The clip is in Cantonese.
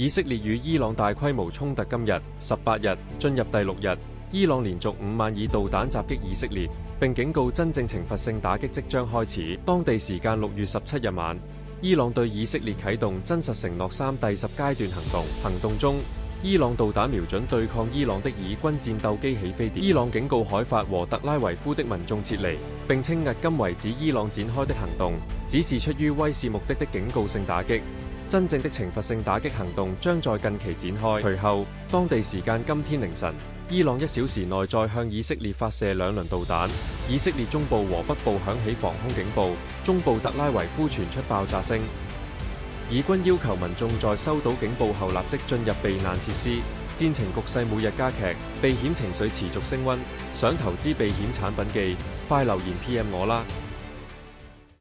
以色列與伊朗大規模衝突今日18日進入第6日，伊朗連續5晚以導彈襲擊以色列，並警告真正懲罰性打擊即將開始。當地時間6月17日晚，伊朗對以色列啟動真實承諾3第10階段行動。行動中，伊朗導彈瞄準對抗伊朗的以軍戰鬥機起飛點。伊朗警告海法和特拉維夫的民眾撤離，並稱迄今為止伊朗展開的行動只是出於威懾目的警告性打擊。真正的懲罰性打擊行動將在近期展開。隨後，當地時間今天凌晨，伊朗1小時內再向以色列發射2輪導彈，以色列中部和北部響起防空警報，中部特拉維夫傳出爆炸聲。以軍要求民眾在收到警報後立即進入避難設施。戰情局勢每日加劇，避險情緒持續升溫。想投資避險產品記，快留言 PM 我啦！